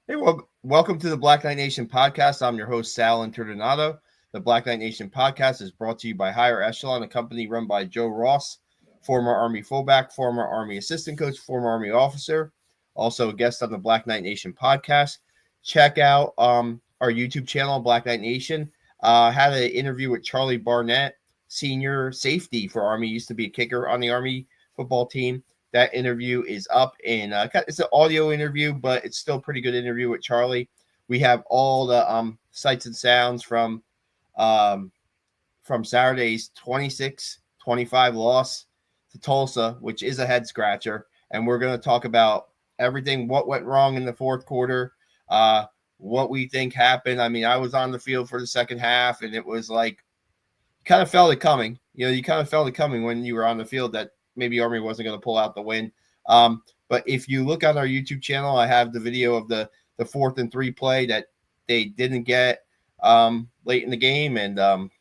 Hey, well, welcome to the Black Knight Nation podcast. I'm your host, Sal Interdonado. The Black Knight Nation podcast is brought to you by Higher Echelon, a company run by Joe Ross, former Army fullback, former Army assistant coach, former Army officer, also a guest on the Black Knight Nation podcast. Check out our YouTube channel, Black Knight Nation. Had an interview with Charlie Barnett, senior safety for Army, used to be a kicker on the Army football team. That interview is up, and it's an audio interview, but it's still a pretty good interview with Charlie. We have all the sights and sounds um, from Saturday's 26-25 loss to Tulsa, which is a head scratcher, and we're going to talk about everything, what went wrong in the fourth quarter, what we think happened. I mean, I was on the field for the second half, and it was like kind of felt it coming. You kind of felt it coming when you were on the field that maybe Army wasn't going to pull out the win. But if you look on our YouTube channel, I have the video of the 4th and 3 play that they didn't get late in the game, and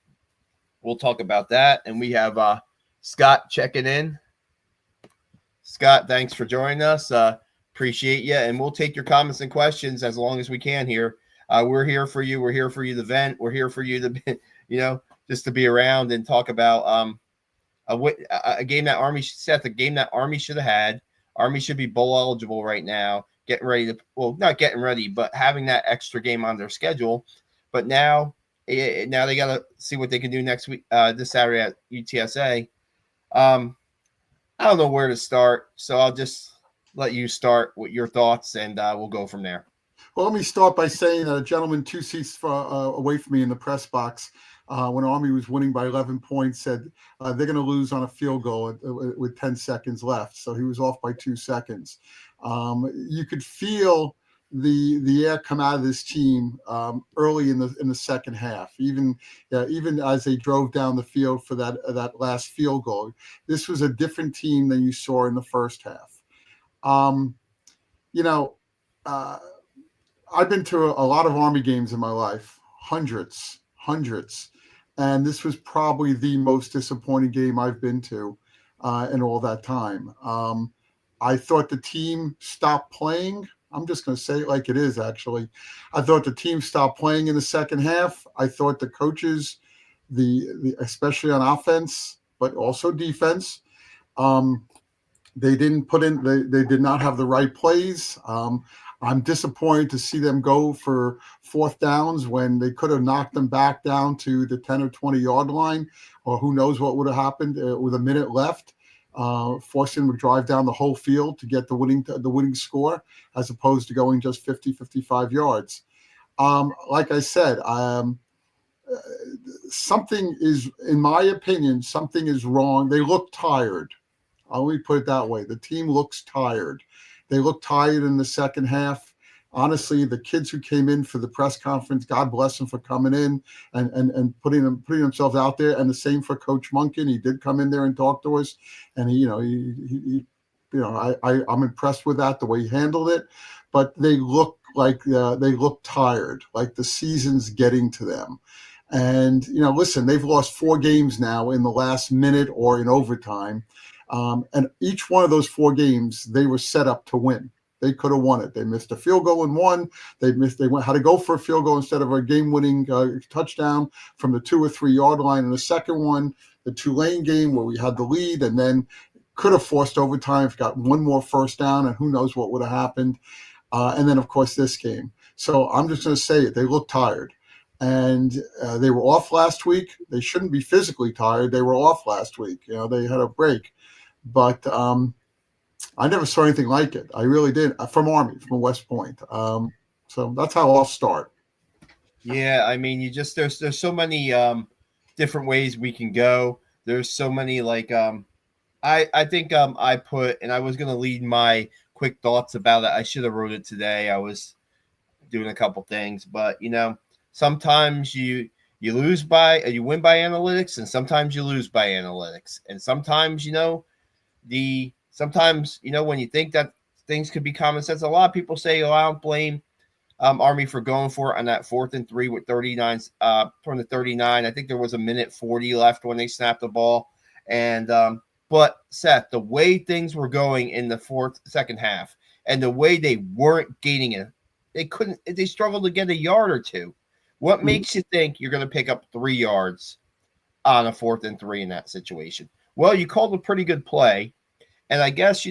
we'll talk about that. And we have Scott checking in. Scott, thanks for joining us. Appreciate you, and we'll take your comments and questions as long as we can here. We're here for you. We're here for you to vent. We're here for you to, just to be around and talk about a game that Army set, the game that Army should have had. Army should be bowl eligible right now, getting ready to, well, not getting ready, but having that extra game on their schedule. But now they got to see what they can do next week, this Saturday at UTSA. I don't know where to start, so I'll just let you start with your thoughts, and we'll go from there. Well, let me start by saying that a gentleman 2 seats away from me in the press box, when Army was winning by 11 points, said they're going to lose on a field goal with 10 seconds left. So he was off by 2 seconds. You could feel the air come out of this team early in the second half, even as they drove down the field for that last field goal. This was a different team than you saw in the first half. I've been to a lot of Army games in my life, hundreds. And this was probably the most disappointing game I've been to in all that time. I thought the team stopped playing. I'm just going to say it like it is, actually. I thought the team stopped playing in the second half. I thought the coaches, especially on offense, but also defense, they didn't put in, they did not have the right plays. I'm disappointed to see them go for fourth downs when they could have knocked them back down to the 10 or 20 yard line, or who knows what would have happened with a minute left, forcing them to drive down the whole field to get the winning score, as opposed to going just 50, 55 yards. Like I said, something is, in my opinion, something is wrong. They look tired. Let me put it that way. The team looks tired. They look tired in the second half. Honestly, the kids who came in for the press conference, God bless them for coming in and putting themselves out there. And the same for Coach Monken. He did come in there and talk to us, and I'm impressed with that, the way he handled it. But they look like they look tired, like the season's getting to them. And listen, they've lost 4 games now in the last minute or in overtime. And each one of those 4 games, they were set up to win. They could have won it. They missed a field goal and won. They had to go for a field goal instead of a game-winning touchdown from the 2 or 3 yard line. And the second one, the Tulane game, where we had the lead, and then could have forced overtime, got one more first down, and who knows what would have happened. And then, of course, this game. So I'm just going to say it. They look tired. And they were off last week. They shouldn't be physically tired. They were off last week. They had a break. But I never saw anything like it. I really did, from Army, from West Point. So that's how I'll start. Yeah, I mean, there's so many different ways we can go. There's so many I think I put, and I was gonna lead my quick thoughts about it. I should have wrote it today. I was doing a couple things, but sometimes you win by analytics, and sometimes you lose by analytics, and sometimes when you think that things could be common sense, a lot of people say, I don't blame Army for going for it on that 4th and 3 with 39 from the 39. I think there was a minute 40 left when they snapped the ball. And but Seth, the way things were going in the second half, and the way they weren't getting They struggled to get a yard or two. What makes you think you're going to pick up 3 yards on a 4th and 3 in that situation? Well, you called a pretty good play, and I guess,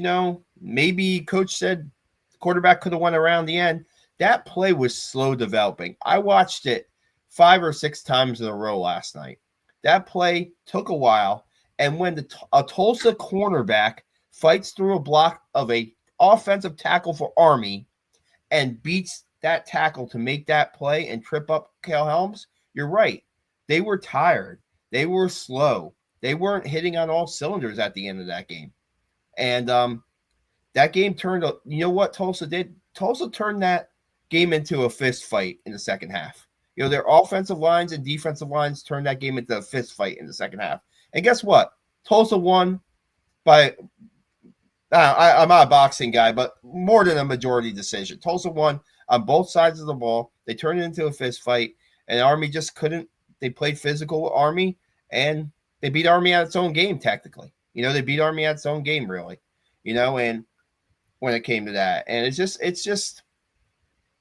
maybe coach said the quarterback could have went around the end. That play was slow developing. I watched it 5 or 6 times in a row last night. That play took a while, and when a Tulsa cornerback fights through a block of a offensive tackle for Army and beats that tackle to make that play and trip up Cal Helms, you're right. They were tired. They were slow. They weren't hitting on all cylinders at the end of that game. And that game turned, you know what Tulsa did? Tulsa turned that game into a fist fight in the second half. Their offensive lines and defensive lines turned that game into a fist fight in the second half. And guess what? Tulsa won by, I'm not a boxing guy, but more than a majority decision. Tulsa won on both sides of the ball. They turned it into a fist fight, and Army just couldn't. They played physical with Army, and they beat Army at its own game, technically. They beat Army at its own game, really. And when it came to that. And it's just,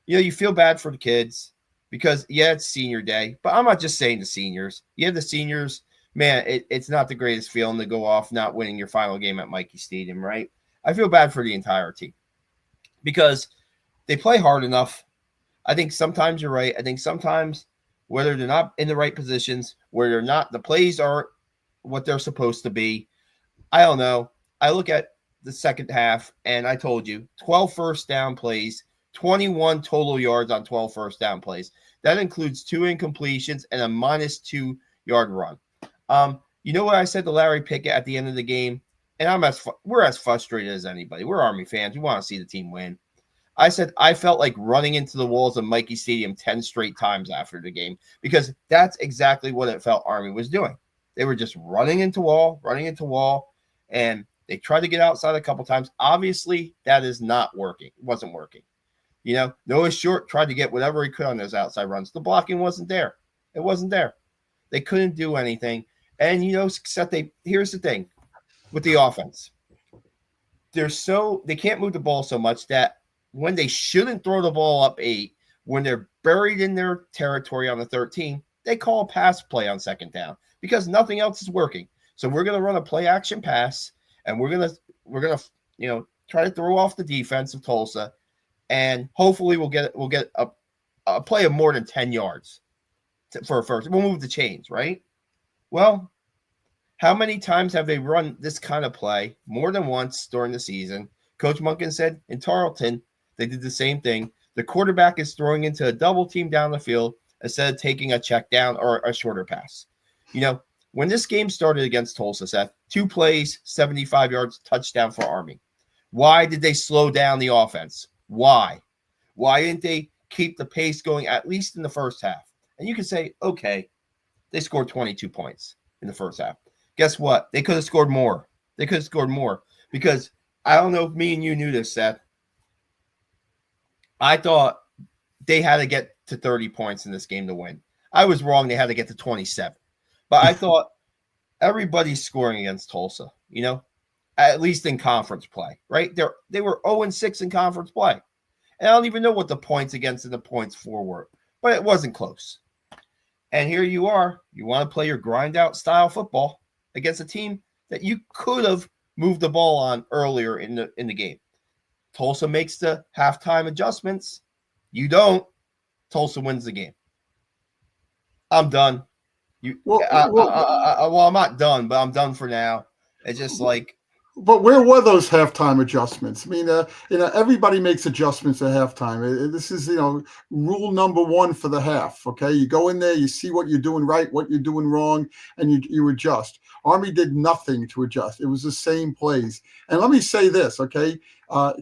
you feel bad for the kids because, it's senior day. But I'm not just saying the seniors. The seniors, man, it's not the greatest feeling to go off not winning your final game at Michie Stadium, right? I feel bad for the entire team because they play hard enough. I think sometimes you're right. I think sometimes whether they're not in the right positions, where they're not, the plays aren't what they're supposed to be. I don't know. I look at the second half, and I told you, 12 first down plays, 21 total yards on 12 first down plays. That includes 2 incompletions and a -2 yard run. You know what I said to Larry Pickett at the end of the game? And we're as frustrated as anybody. We're Army fans. We want to see the team win. I said I felt like running into the walls of Michie Stadium 10 straight times after the game because that's exactly what it felt Army was doing. They were just running into wall, and they tried to get outside a couple times. Obviously, that is not working. It wasn't working. Noah Short tried to get whatever he could on those outside runs. The blocking wasn't there. It wasn't there. They couldn't do anything. And, except here's the thing with the offense. They can't move the ball so much that when they shouldn't throw the ball up 8, when they're buried in their territory on the 13, they call a pass play on second down because nothing else is working. So we're going to run a play action pass, and we're going to try to throw off the defense of Tulsa, and hopefully we'll get a play of more than 10 yards for a first. We'll move the chains, right? Well, how many times have they run this kind of play? More than once during the season. Coach Monken said in Tarleton, they did the same thing. The quarterback is throwing into a double team down the field instead of taking a check down or a shorter pass. When this game started against Tulsa, Seth, 2 plays, 75 yards, touchdown for Army. Why did they slow down the offense? Why? Why didn't they keep the pace going at least in the first half? And you can say, okay, they scored 22 points in the first half. Guess what? They could have scored more. Because I don't know if me and you knew this, Seth. I thought they had to get to 30 points in this game to win. I was wrong. They had to get to 27. But I thought everybody's scoring against Tulsa, at least in conference play, right? They were 0-6 in conference play. And I don't even know what the points against and the points for were, but it wasn't close. And here you are. You want to play your grind out style football against a team that you could have moved the ball on earlier in the game. Tulsa makes the halftime adjustments. You don't. Tulsa wins the game. I'm done. I'm not done, but I'm done for now. It's just like. But where were those halftime adjustments? I mean, everybody makes adjustments at halftime. This is, rule number 1 for the half. Okay, you go in there, you see what you're doing right, what you're doing wrong, and you adjust. Army did nothing to adjust. It was the same plays. And let me say this, okay?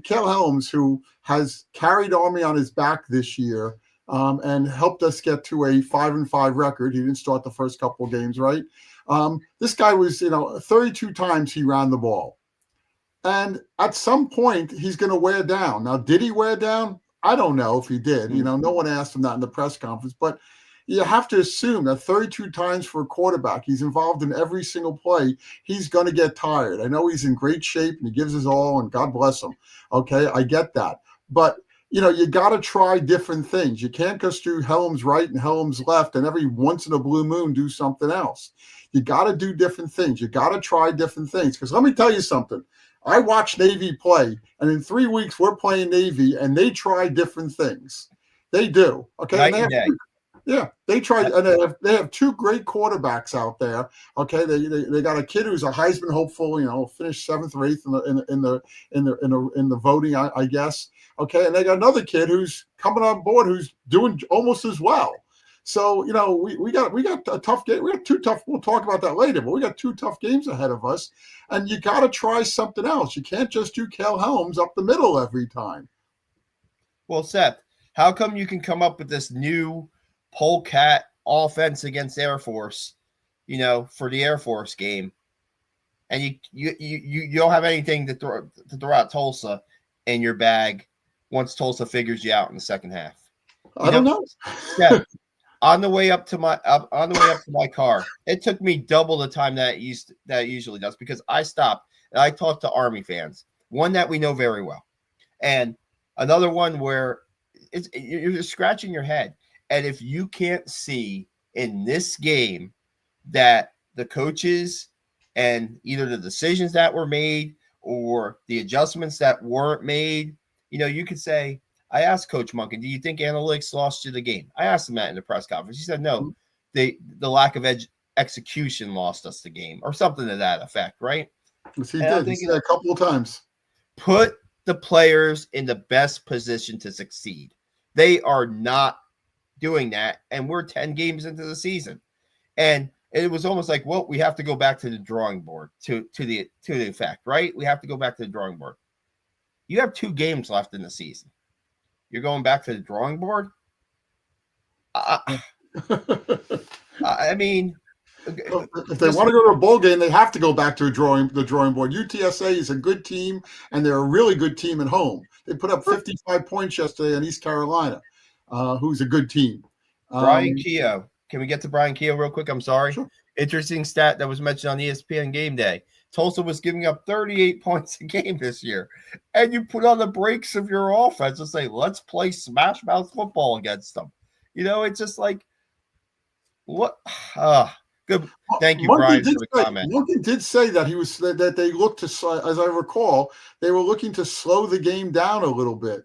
Cal Helms, who has carried Army on his back this year, and helped us get to a 5-5 record. He didn't start the first couple of games, right? This guy was, 32 times he ran the ball. And at some point, he's going to wear down. Now, did he wear down? I don't know if he did. No one asked him that in the press conference. But you have to assume that 32 times for a quarterback, he's involved in every single play, he's going to get tired. I know he's in great shape and he gives his all, and God bless him. Okay, I get that. But you got to try different things. You can't just do Helms right and Helms left and every once in a blue moon do something else. You got to do different things. You got to try different things. Because let me tell you something. I watch Navy play, and in 3 weeks we're playing Navy, and they try different things. They do. Okay. Night And and day. they try, and they have two great quarterbacks out there. Okay, they got a kid who's a Heisman hopeful, finished 7th or 8th in the voting, I guess. Okay, and they got another kid who's coming on board who's doing almost as well. So we got a tough game. We got two tough. We'll talk about that later, but we got 2 tough games ahead of us, and you got to try something else. You can't just do Cal Helms up the middle every time. Well, Seth, how come you can come up with this new polecat offense against Air Force, for the Air Force game, and you don't have anything to throw out Tulsa in your bag once Tulsa figures you out in the second half? I don't know. Yeah, on the way up to my car, it took me double the time that it usually does, because I stopped and I talked to Army fans, one that we know very well, and another one where you're just scratching your head. And if you can't see in this game that the coaches and either the decisions that were made or the adjustments that weren't made, you could say, I asked Coach Monken, do you think analytics lost you the game? I asked him that in the press conference. He said, no, the lack of execution lost us the game, or something to that effect, right? Yes, he did. He said a couple of times. Put the players in the best position to succeed. They are not doing that, and we're 10 games into the season, and it was almost like, well, we have to go back to the drawing board to the effect, right? We have to go back to the drawing board. You have 2 games left in the season. You're going back to the drawing board? I mean, if they want to go to a bowl game, they have to go back to the drawing board. UTSA is a good team, and they're a really good team at home. They put up 55 points yesterday on East Carolina, who's a good team. Brian Keogh. Can we get to Brian Keogh real quick? I'm sorry. Sure. Interesting stat that was mentioned on ESPN Game Day. Tulsa was giving up 38 points a game this year. And you put on the brakes of your offense and say, let's play smash mouth football against them. It's just like, what? Good. Thank you, Brian, for the comment. Monken did say that that they looked to, as I recall, they were looking to slow the game down a little bit.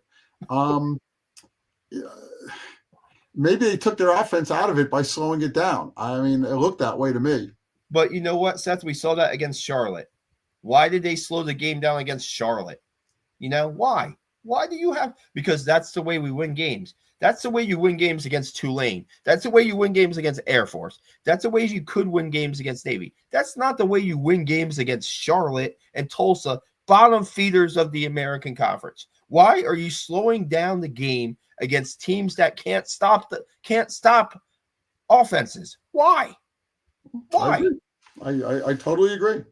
Maybe they took their offense out of it by slowing it down. I mean, it looked that way to me. But you know what, Seth? We saw that against Charlotte. Why did they slow the game down against Charlotte? Why? Why do you have? Because that's the way we win games. That's the way you win games against Tulane. That's the way you win games against Air Force. That's the way you could win games against Navy. That's not the way you win games against Charlotte and Tulsa, bottom feeders of the American Conference. Why are you slowing down the game against teams that can't stop offenses? Why? I totally agree.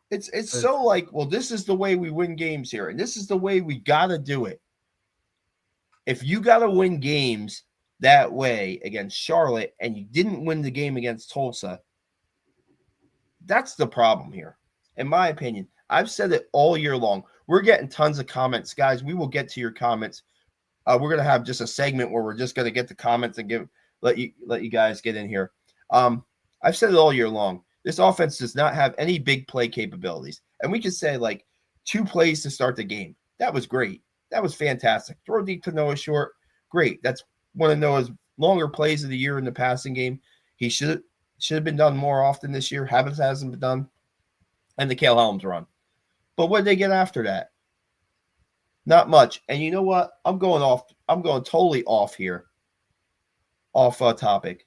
It's so like, well, this is the way we win games here, and this is the way we gotta do it. If you gotta win games that way against Charlotte and you didn't win the game against Tulsa, that's the problem here, in my opinion. I've said it all year long. We're getting tons of comments, guys. We will get to your comments. We're gonna have just a segment where we're just gonna get the comments and let you guys get in here. I've said it all year long. This offense does not have any big play capabilities, and we can say like 2 plays to start the game. That was great. That was fantastic. Throw deep to Noah Short. Great. That's one of Noah's longer plays of the year in the passing game. He should have been done more often this year. Hasn't been done. And the Cale Helms run. But what did they get after that? Not much. And you know what? I'm going totally off here. Off topic.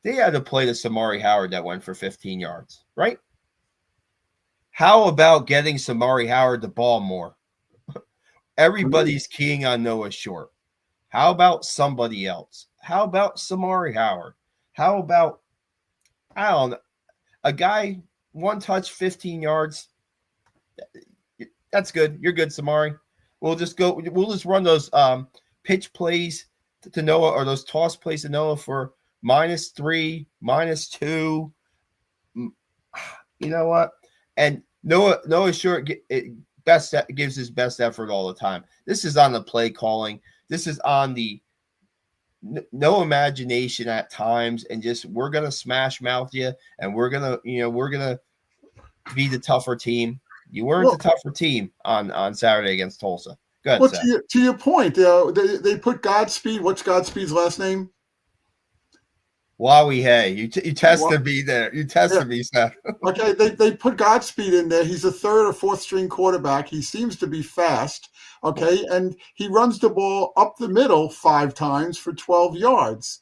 They had to play to Samari Howard that went for 15 yards, right? How about getting Samari Howard the ball more? Everybody's keying on Noah Short. How about somebody else? How about Samari Howard? How about, I don't know, a guy, 1 touch, 15 yards? That's good. You're good, Samari. We'll just run those pitch plays to Noah, or those toss plays to Noah for -3, -2. You know what? And Noah Short gives his best effort all the time. This is on the play calling. This is on the no imagination at times, and just we're gonna smash mouth you, and we're gonna be the tougher team. You weren't the tougher team on Saturday against Tulsa. Go ahead, Well, Seth. to your point, they put Godspeed. What's Godspeed's last name? Wowie, hey, you tested me there. You tested me, Seth. Okay, they put Godspeed in there. He's a third or fourth string quarterback. He seems to be fast. Okay, and he runs the ball up the middle 5 times for 12 yards.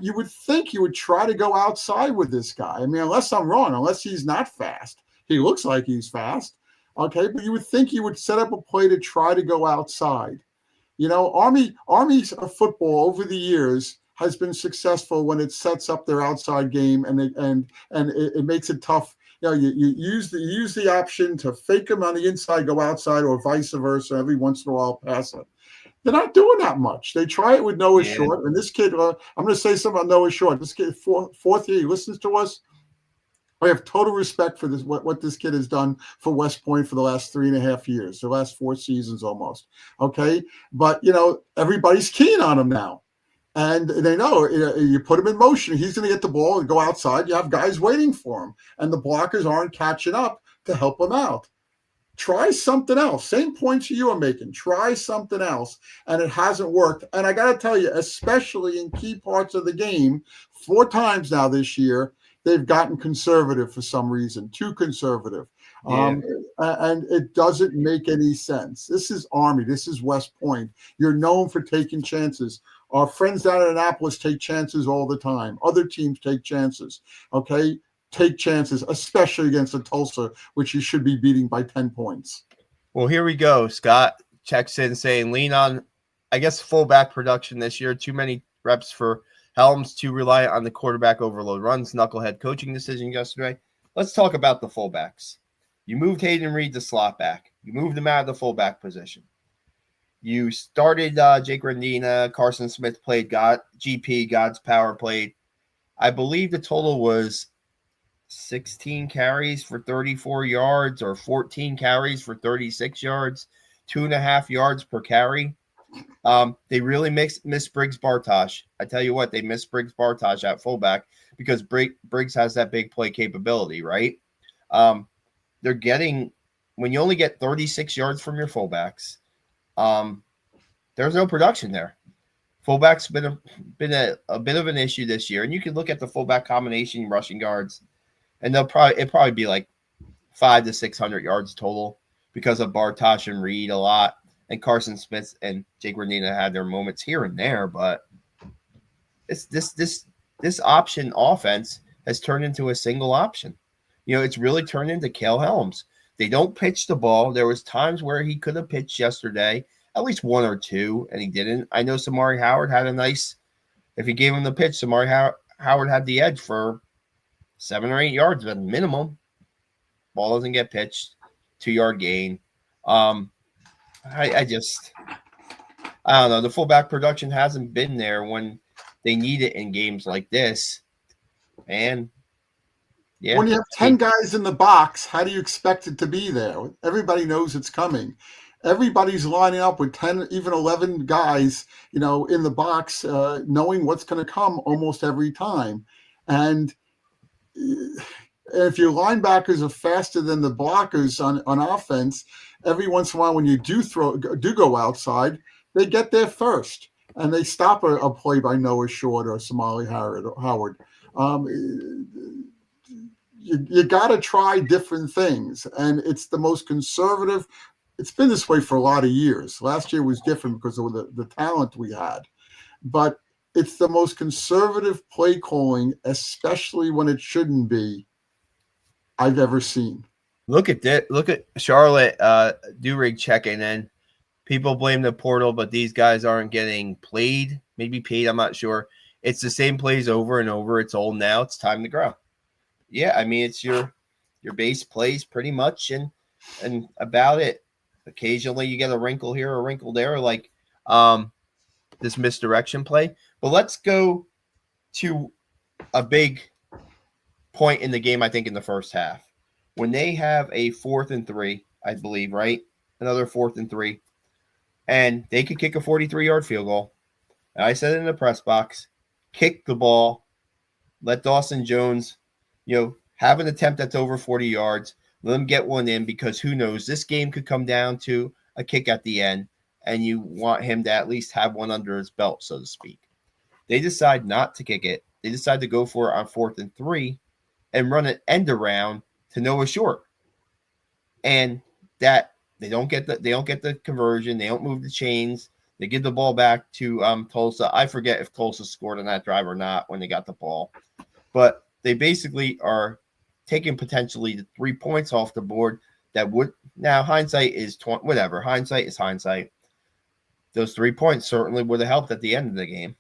You would think you would try to go outside with this guy. I mean, unless I'm wrong, unless he's not fast. He looks like he's fast. Okay, but you would think you would set up a play to try to go outside. You know, Army's football over the years has been successful when it sets up their outside game and it makes it tough. You know, you use the option to fake them on the inside, go outside, or vice versa. Every once in a while, pass it. They're not doing that much. They try it with Noah Short, and this kid. I'm going to say something about Noah Short. This kid, fourth year, he listens to us. I have total respect for this, what this kid has done for West Point for the last 3.5 years, the last 4 seasons almost. Okay, but everybody's keen on him now. And they know you put him in motion, he's going to get the ball and go outside. You have guys waiting for him, and the blockers aren't catching up to help him out. Try something else. Same points you are making. Try something else, and it hasn't worked. And I got to tell you, especially in key parts of the game, 4 times now this year, they've gotten conservative for some reason, too conservative. And it doesn't make any sense. This is Army. This is West Point. You're known for taking chances. Our friends down in Annapolis take chances all the time. Other teams take chances. Okay? Take chances, especially against a Tulsa, which you should be beating by 10 points. Well, here we go. Scott checks in saying, lean on, I guess, fullback production this year. Too many reps for Helms, too reliant on the quarterback overload runs. Knucklehead coaching decision yesterday. Let's talk about the fullbacks. You moved Hayden Reed to slot back. You moved him out of the fullback position. You started Jake Rendina. Carson Smith played God's Power played. I believe the total was 16 carries for 34 yards or 14 carries for 36 yards, 2.5 yards per carry. They really miss Briggs Bartosh. I tell you what, they miss Briggs Bartosh at fullback because Briggs has that big play capability, right? They're getting, when you only get 36 yards from your fullbacks, there's no production there. Fullback's been a bit of an issue this year, and you can look at the fullback combination rushing yards, and it'll probably be like 500 to 600 yards total because of Bartosh and Reed a lot, and Carson Smith and Jake Rendina had their moments here and there, but it's this option offense has turned into a single option. It's really turned into Cale Helms. They don't pitch the ball. There was times where he could have pitched yesterday, at least 1 or 2, and he didn't. I know Samari Howard had if he gave him the pitch, Samari Howard had the edge for 7 or 8 yards at minimum. Ball doesn't get pitched, 2-yard gain. I don't know. The fullback production hasn't been there when they need it in games like this. And yeah. When you have 10 guys in the box, how do you expect it to be there? Everybody knows it's coming. Everybody's lining up with 10, even 11 guys, in the box, knowing what's going to come almost every time. And if your linebackers are faster than the blockers on offense, every once in a while when you do go outside, they get there first and they stop a play by Noah Short or Somali Howard. You got to try different things, and it's the most conservative. It's been this way for a lot of years. Last year was different because of the talent we had, but it's the most conservative play calling, especially when it shouldn't be, I've ever seen. Look at that. Look at Charlotte Durig checking in. People blame the portal, but these guys aren't getting played. Maybe paid, I'm not sure. It's the same plays over and over. It's old now. It's time to grow. Yeah, I mean, it's your base plays pretty much and about it. Occasionally you get a wrinkle here, a wrinkle there, like this misdirection play. But let's go to a big point in the game, I think, in the first half. When they have a 4th and 3, I believe, right? another 4th and 3, and they could kick a 43-yard field goal. And I said it in the press box, kick the ball, let Dawson Jones, have an attempt that's over 40 yards, let him get one in, because who knows, this game could come down to a kick at the end, and you want him to at least have one under his belt, so to speak. They decide not to kick it. They decide to go for it on 4th and 3 and run an end around to Noah Short. And that they don't get the conversion, they don't move the chains. They give the ball back to Tulsa. I forget if Tulsa scored on that drive or not when they got the ball. But they basically are taking potentially the 3 points off the board that would – now hindsight is whatever. Hindsight is hindsight. Those 3 points certainly would have helped at the end of the game.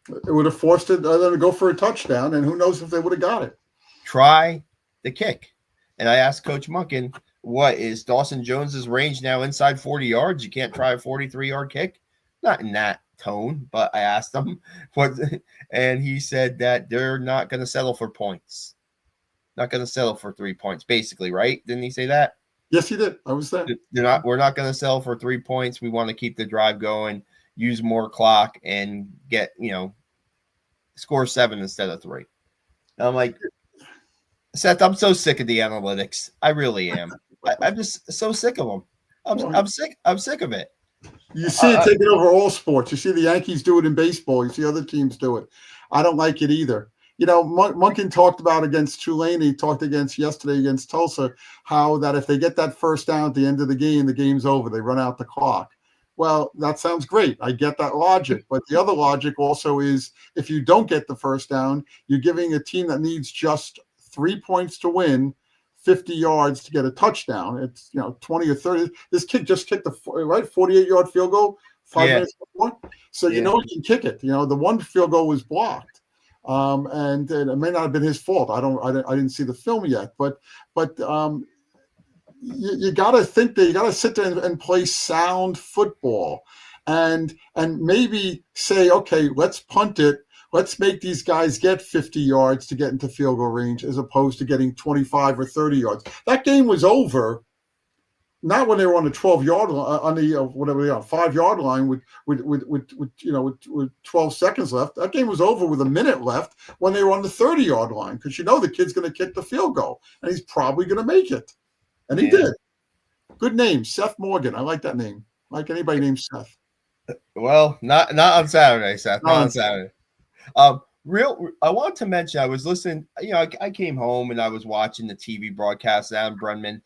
It would have forced them to go for a touchdown, and who knows if they would have got it. Try the kick. And I asked Coach Munkin, what is Dawson Jones's range now inside 40 yards? You can't try a 43-yard kick? Not in that tone, but I asked him what, and he said that they're not going to settle for points. Not going to settle for 3 points, basically, right? Didn't he say that? Yes, he did. I was there. We're not going to settle for 3 points. We want to keep the drive going, use more clock, and get, score 7 instead of 3. And I'm like, Seth, I'm so sick of the analytics. I really am. I'm just so sick of them. I'm sick. I'm sick of it. You see it taking over all sports. You see the Yankees do it in baseball. You see other teams do it. I don't like it either. Munkin talked about against Tulane. He talked yesterday against Tulsa, how that if they get that first down at the end of the game's over. They run out the clock. Well, that sounds great. I get that logic. But the other logic also is if you don't get the first down, you're giving a team that needs just 3 points to win 50 yards to get a touchdown. It's 20 or 30. This kid just kicked the 48-yard field goal 5 minutes before. So you can kick it. The one field goal was blocked. And it may not have been his fault. I didn't see the film yet, but you got to think that you got to sit there and play sound football, and maybe say, okay, let's punt it. Let's make these guys get 50 yards to get into field goal range, as opposed to getting 25 or 30 yards. That game was over. Not when they were on the 12-yard line, on the 5-yard line with 12 seconds left. That game was over with a minute left when they were on the 30-yard line, because the kid's going to kick the field goal and he's probably going to make it, and he did. Good name, Seth Morgan. I like that name. I like anybody named Seth. Well, not on Saturday, Seth. Not on Saturday. I want to mention, I was listening. I came home and I was watching the TV broadcast. Adam Brenman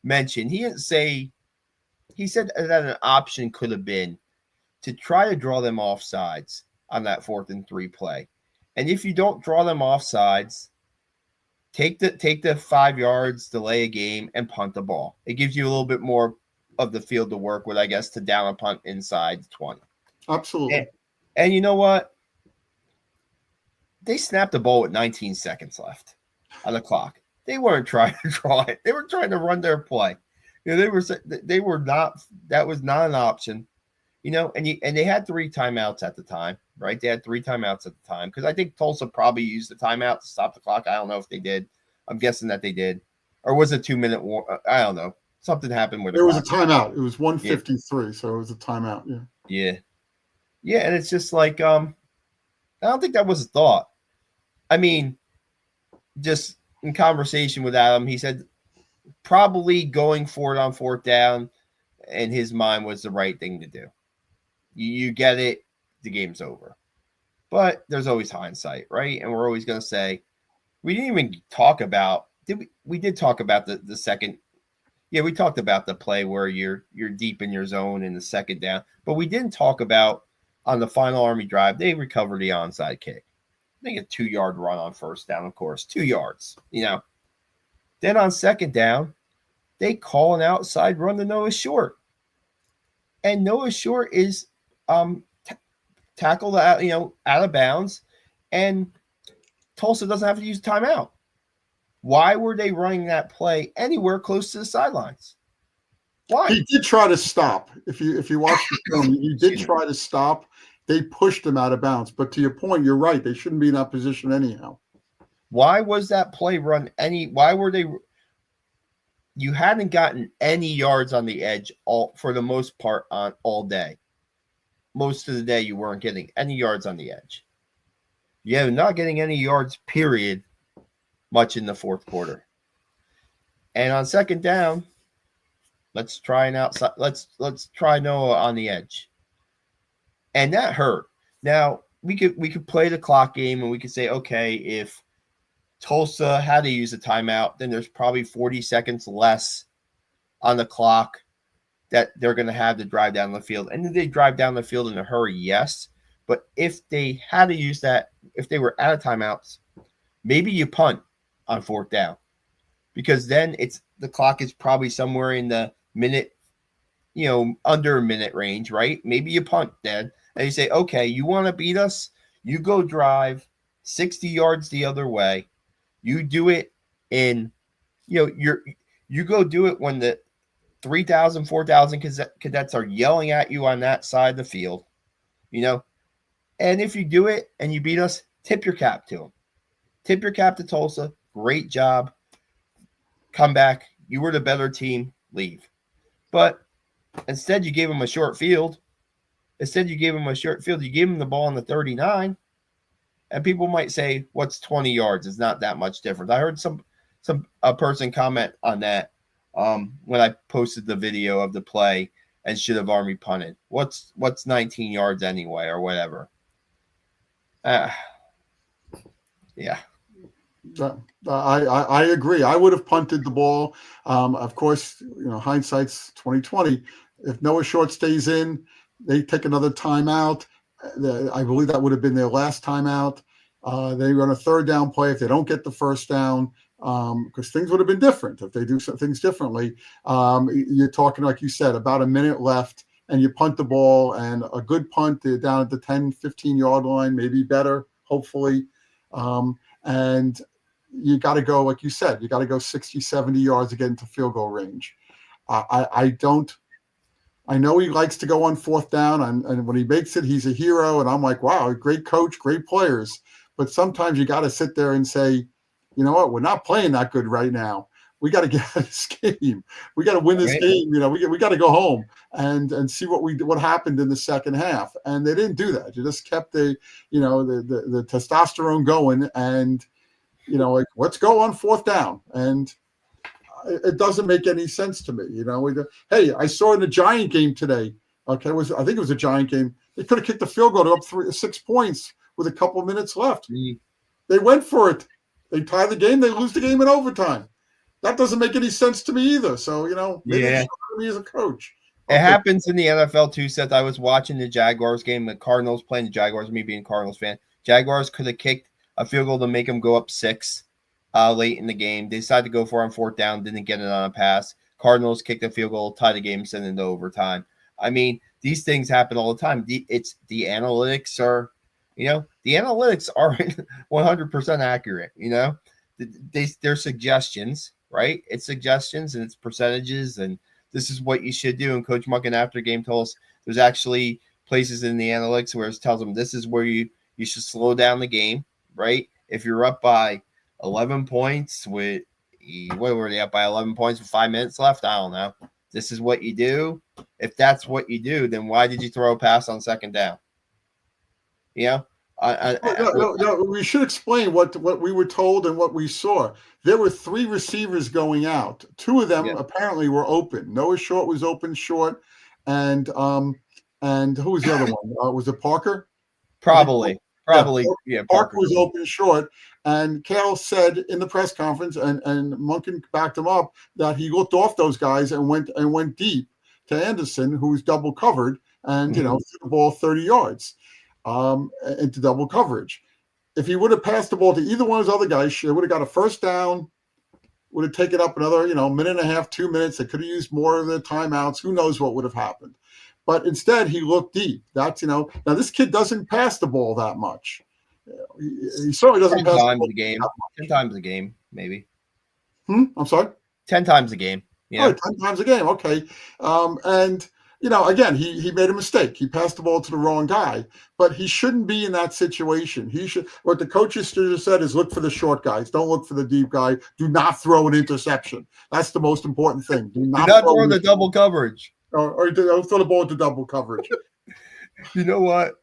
mentioned, he said that an option could have been to try to draw them off sides on that 4th and 3 play. And if you don't draw them off sides, take the 5 yards, delay a game, and punt the ball. It gives you a little bit more of the field to work with, I guess, to down a punt inside 20. Absolutely. And you know what? They snapped the ball with 19 seconds left on the clock. They weren't trying to draw it. They were trying to run their play. They were not. That was not an option. And they had 3 timeouts at the time, right? They had 3 timeouts at the time, because I think Tulsa probably used the timeout to stop the clock. I don't know if they did. I'm guessing that they did, or was it 2-minute war? I don't know. Something happened with it. There was a timeout. It was 1:53, so it was a timeout. Yeah. And it's just like I don't think that was a thought. I mean, just in conversation with Adam, he said probably going for it on 4th down in his mind was the right thing to do. You get it, the game's over. But there's always hindsight, right? And we're always going to say, we didn't even talk about, we did talk about the second. Yeah, we talked about the play where you're deep in your zone in the second down. But we didn't talk about on the final Army drive, they recovered the onside kick. I think a 2-yard run on 1st down, of course, 2 yards, Then on 2nd down, they call an outside run to Noah Short. And Noah Short is tackled out, out of bounds, and Tulsa doesn't have to use timeout. Why were they running that play anywhere close to the sidelines? Why? He did try to stop. If you watch the film, he did try to stop. They pushed him out of bounds. But to your point, you're right. They shouldn't be in that position anyhow. Why was that play run why were they? you hadn't gotten any yards on the edge for the most part on all day. Most of the day, you weren't getting any yards on the edge. Yeah, not getting any yards, period, much in the fourth quarter. And on second down, let's try an outside. Let's try Noah on the edge, and that hurt. Now we could play the clock game, and we could say, okay, if Tulsa had to use a timeout, then there's probably 40 seconds less on the clock that they're going to have to drive down the field. And did they drive down the field in a hurry? Yes. But if they had to use that, if they were out of timeouts, maybe you punt on fourth down, because then the clock is probably somewhere in the minute, under a minute range, right? Maybe you punt then, and you say, okay, you want to beat us? You go drive 60 yards the other way. You do it in, you go do it when the 3,000, 4,000 cadets are yelling at you on that side of the field, And if you do it and you beat us, tip your cap to them. Tip your cap to Tulsa. Great job. Come back. You were the better team. Leave. But instead, you gave them a short field. You gave them the ball on the 39. And people might say, what's 20 yards? It's not that much difference. I heard a person comment on that when I posted the video of the play and should have Army punted. What's 19 yards anyway, or whatever. Yeah. I agree. I would have punted the ball. Of course, hindsight's 2020. If Noah Short stays in, they take another timeout. I believe that would have been their last timeout. They run a third down play if they don't get the first down, because things would have been different if they do some things differently. You're talking, like you said, about a minute left, and you punt the ball, and a good punt down at the 10, 15-yard line, maybe better, hopefully. And you got to go, like you said, you got to go 60, 70 yards to get into field goal range. I know he likes to go on fourth down, and when he makes it, he's a hero. And I'm like, wow, great coach, great players. But sometimes you got to sit there and say, you know what, we're not playing that good right now. We got to get out of this game. We got to win this game. We got to go home and see what happened in the second half. And they didn't do that. You just kept the testosterone going, and like, let's go on fourth down. And it doesn't make any sense to me. Hey, I saw in the Giant game today. Okay, I think it was a Giant game. They could have kicked the field goal to up 6 points with a couple of minutes left. They went for it. They tie the game. They lose the game in overtime. That doesn't make any sense to me either. So maybe it's me as a coach. It happens in the NFL too, Seth. I was watching the Jaguars game. The Cardinals playing the Jaguars. Me being a Cardinals fan, Jaguars could have kicked a field goal to make them go up 6. Late in the game. They decided to go for it on fourth down, didn't get it on a pass. Cardinals kicked a field goal, tied the game, sent it into overtime. I mean, these things happen all the time. The analytics are, the analytics aren't 100% accurate, They're suggestions, right? It's suggestions and it's percentages, and this is what you should do. And Coach Munkin after game told us there's actually places in the analytics where it tells them this is where you should slow down the game, right? If you're up by 11 points what were they up by 11 points with 5 minutes left? I don't know. This is what you do. If that's what you do, then why did you throw a pass on second down? No, we should explain what we were told and what we saw. There were 3 receivers going out. 2 of them apparently were open. Noah Short was open short, and who was the other one? Was it Parker? Probably. Parker was open short, and Kale said in the press conference, and Munkin backed him up, that he looked off those guys and went deep to Anderson, who's double covered, and threw the ball 30 yards into double coverage. If he would have passed the ball to either one of those other guys, they would have got a first down, would have taken up another minute and a half, 2 minutes. They could have used more of the timeouts. Who knows what would have happened? But instead, he looked deep. That's, now this kid doesn't pass the ball that much. He certainly doesn't pass the ball a game. 10 times a game, maybe. I'm sorry? 10 times a game. Yeah. Oh, 10 times a game. Okay. And again, he made a mistake. He passed the ball to the wrong guy, but he shouldn't be in that situation. What the coaches should have said is look for the short guys. Don't look for the deep guy. Do not throw an interception. That's the most important thing. Do not throw the double coverage. Or don't throw the ball into double coverage. You know what?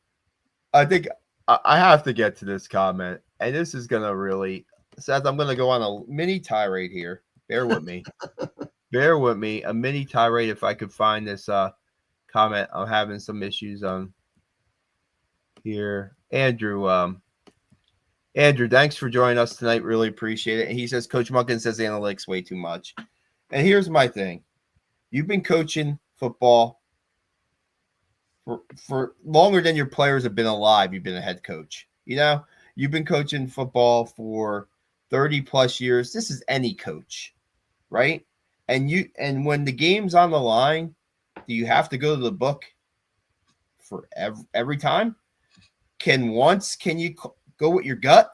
I think I have to get to this comment, and this is going to really, Seth, I'm going to go on a mini tirade here. Bear with me. Bear with me. A mini tirade if I could find this comment. I'm having some issues on here. Andrew, thanks for joining us tonight. Really appreciate it. And he says, Coach Monken says analytics way too much. And here's my thing. You've been coaching football for longer than your players have been alive. You've been a head coach. You've been coaching football for 30 plus years. This is any coach, right? And when the game's on the line, do you have to go to the book for every time? Can you go with your gut?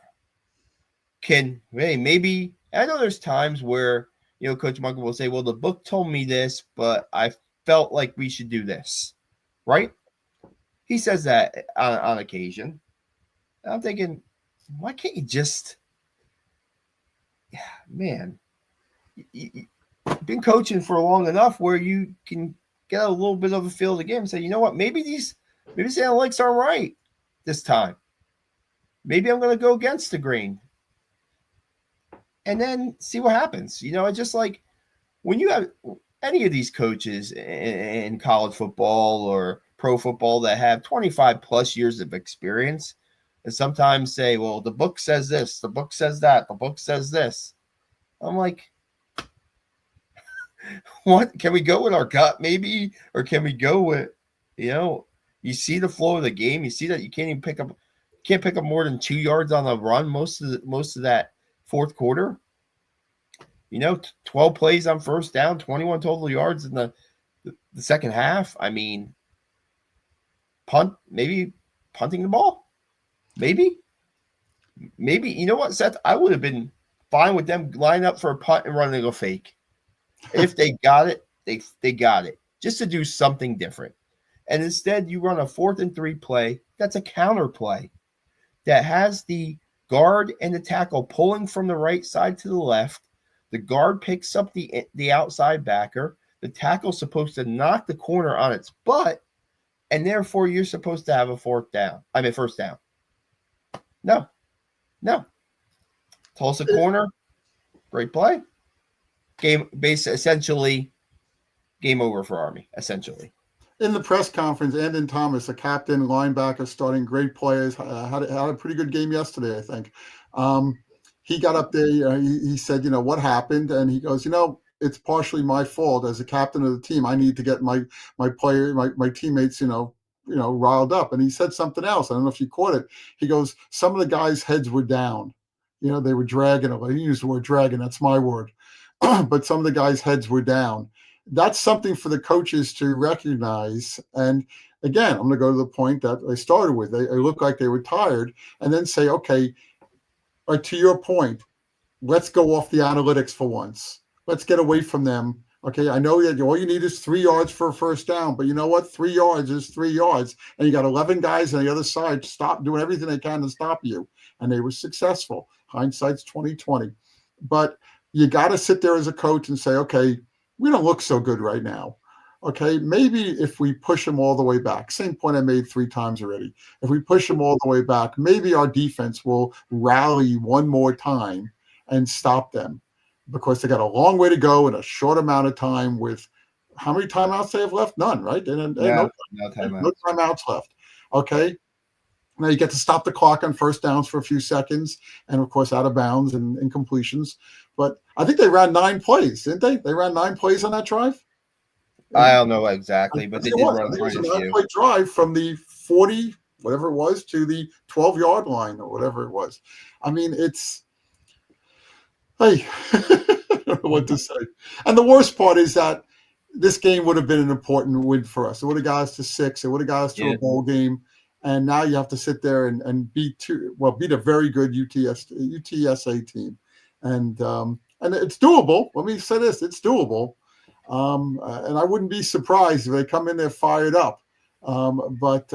Maybe I know there's times where Coach Monken will say, well, the book told me this, but I felt like we should do this, right? He says that on occasion. And I'm thinking, why can't you just, you've been coaching for long enough where you can get a little bit of a feel of the game and say, you know what, maybe these analytics aren't right this time. Maybe I'm going to go against the grain and then see what happens. It's just like when you have any of these coaches in college football or pro football that have 25 plus years of experience and sometimes say, well, the book says this, the book says that, the book says this. I'm like, what? Can we go with our gut maybe? Or can we go with, you see the flow of the game. You see that you can't pick up more than 2 yards on the run most of that fourth quarter. 12 plays on first down, 21 total yards in the second half. I mean, punting the ball. Maybe. You know what, Seth? I would have been fine with them lining up for a punt and running a fake. If they got it, they got it. Just to do something different. And instead, you run a 4th and 3 play. That's a counter play that has the guard and the tackle pulling from the right side to the left. The guard picks up the outside backer. The tackle's supposed to knock the corner on its butt, and therefore you're supposed to have a first down. No. Tulsa corner, great play. Essentially game over for Army, essentially. In the press conference, Andon Thomas, a captain, linebacker, starting great players, had a pretty good game yesterday, I think. He got up there, he said, what happened? And he goes, it's partially my fault as a captain of the team. I need to get my teammates, riled up. And he said something else. I don't know if you caught it. He goes, some of the guys' heads were down. They were dragging. He used the word dragging. That's my word. But some of the guys' heads were down. That's something for the coaches to recognize. And again, I'm going to go to the point that I started with. They looked like they were tired, and then say, okay, to your point, let's go off the analytics for once. Let's get away from them. Okay, I know that all you need is 3 yards for a first down, but you know what? 3 yards is 3 yards, and you got 11 guys on the other side doing everything they can to stop you, and they were successful. Hindsight's 20/20, but you got to sit there as a coach and say, okay, we don't look so good right now. Okay, maybe if we push them all the way back, same point I made 3 times already. If we push them all the way back, maybe our defense will rally one more time and stop them, because they got a long way to go in a short amount of time with how many timeouts they have left? None, right? No timeouts left. Okay. Now you get to stop the clock on first downs for a few seconds, and of course out of bounds and incompletions. But I think they ran 9 plays, didn't they? They ran 9 plays on that drive. I don't know exactly, but they did run quite a few. It was a 9-play drive from the 40, whatever it was, to the 12-yard line or whatever it was. I mean, I don't know what to say. And the worst part is that this game would have been an important win for us. It would have got us to 6. It would have got us to a bowl game. And now you have to sit there and beat a very good UTSA team. And it's doable. Let me say this. It's doable. And I wouldn't be surprised if they come in there fired up. But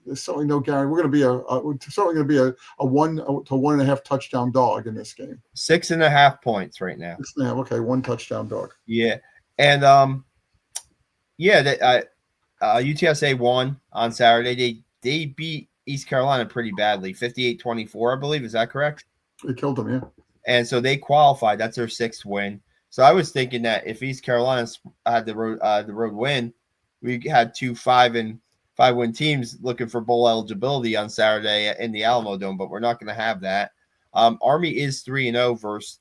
there's certainly no guarantee. We're going to be a 1 to 1.5 touchdown dog in this game. 6.5 points right now. Okay, 1 touchdown dog. Yeah, and UTSA won on Saturday. They beat East Carolina pretty badly, 58-24, I believe. Is that correct? They killed them, yeah. And so they qualified. That's their 6th win. So I was thinking that if East Carolina had the road win, we had 2 5-win teams looking for bowl eligibility on Saturday in the Alamo Dome, but we're not going to have that. Army is 3-0 versus